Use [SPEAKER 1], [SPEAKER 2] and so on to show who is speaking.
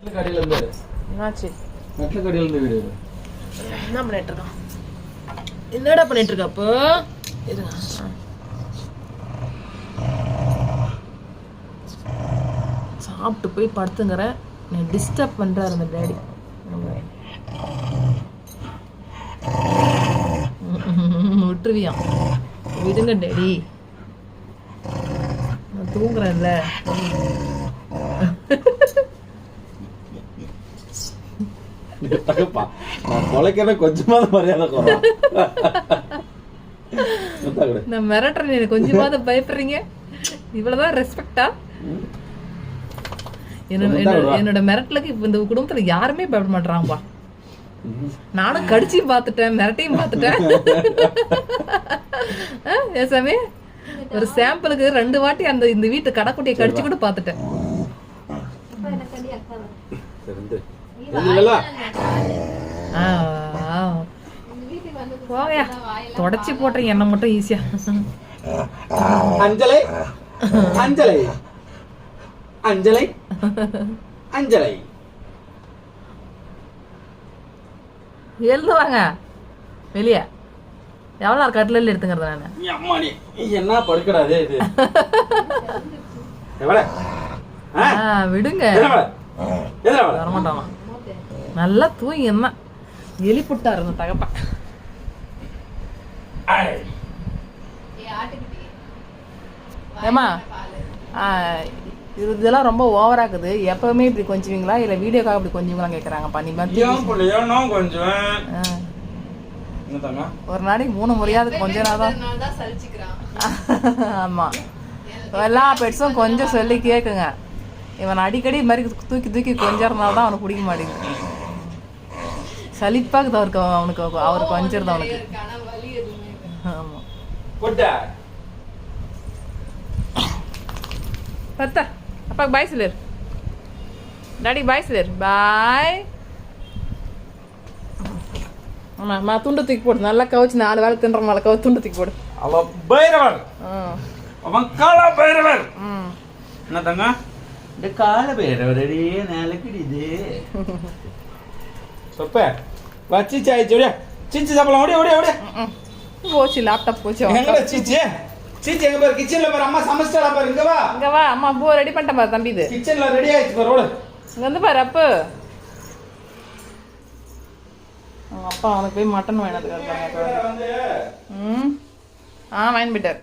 [SPEAKER 1] என்னாச்சு? என்ன பண்ணிட்டு இருக்கான்? என்னடா பண்ணிட்டு இருக்க? அப்போ சாப்பிட்டு போய் படுத்துங்கிற. நீ டிஸ்டர்ப் பண்றாரு அந்த டேடி. விட்டுருவியா? விடுங்க டேடி, நான் தூங்குறேன்ல. நான் மிரட்டுறேன், கொஞ்சமாவது பயப்படுறீங்க. இவ்வளவுதான் ரெஸ்பெக்டா? என்னோட மிரட்டலுக்கு இப்ப இந்த குடும்பத்துல யாருமே பயப்பட மாட்டாங்கப்பா. நானும் கடிச்சியும் பாத்துட்டேன், மிரட்டையும் பாத்துட்டேன். ஏசாமி, ஒரு சாம்பிளுக்கு 2 வாட்டி அந்த இந்த வீட்டு கடைக்குட்டியை கடிச்சு கூட பாத்துட்டேன். போயா, தொடச்சி போட்டேன் என்ன மட்டும் ஈஸியா.
[SPEAKER 2] அஞ்சலை அஞ்சலை அஞ்சலை அஞ்சலை
[SPEAKER 1] எழுதுவாங்க வெளியே. எவ்வளோ நேரம் கட்டில எடுத்துங்கிறது நான்?
[SPEAKER 2] என்ன படுக்கடாது இது.
[SPEAKER 1] விடுங்க, வரமாட்டாங்க. நல்லா தூங்கி என்ன எலிப்புட்டா இருந்த தகப்ப. ஏமா, இதெல்லாம் ரொம்ப ஓவரா இருக்குது. எப்பவுமே இப்படி கொஞ்சுவீங்களா இல்ல வீடியோக்காக இப்படி கொஞ்சுவீங்களா கேக்குறாங்கப்பா. நீ ஒரு நாளைக்கு 3 முறையாவது கொஞ்ச நாள் தான். ஆமா, எல்லா பெட்ஸும் கொஞ்சம் சொல்லி கேக்குங்க. இவன் அடிக்கடி இது மாதிரி தூக்கி தூக்கி கொஞ்சறதுனால தான் அவனுக்கு பிடிக்க மாட்டேங்குது. சலிப்பாக்குது அவருக்கு, அவருக்கு கொஞ்சிருது அவனுக்கு. ஆமா, பத்தா அப்பாக்கு பாய் சொல்லிரு. டாடி பாய் சொல்லிரு. பாய். ஆமா, துண்டு தூக்கி போடு. நல்லா கவுச்சு 4 வேலை தின்ற மேல கவு துண்டு தூக்கி போடு.
[SPEAKER 2] அவன் பைரவர், அவன் கால பைரவர். என்ன தங்க இந்த கால பைரவர் அடியே நாளைக்கு சொப்ப வச்சி சாய் ஜோடியா சிச்சி சாப்பிடலாம். ஓடியா ஓடியா ஓடியா
[SPEAKER 1] போச்சு, லேப்டாப் போச்சு.
[SPEAKER 2] எங்கடா சிச்சி? சிச்சி எங்க பாரு, கிச்சன்ல பாரு. அம்மா சமைச்சிட்டா பாரு. இங்க வா,
[SPEAKER 1] இங்க வா. அம்மா பூ ரெடி பண்ணிட்டேன் பாரு தம்பி. இது
[SPEAKER 2] கிச்சன்ல ரெடி ஆயிடுச்சு பாரு. ஓடு,
[SPEAKER 1] இங்க வந்து பாரு. அப்பு அப்பா அவனுக்கு போய் மட்டன் வாங்கினதுக்கு வாங்கிட்டு போயிட்டார்.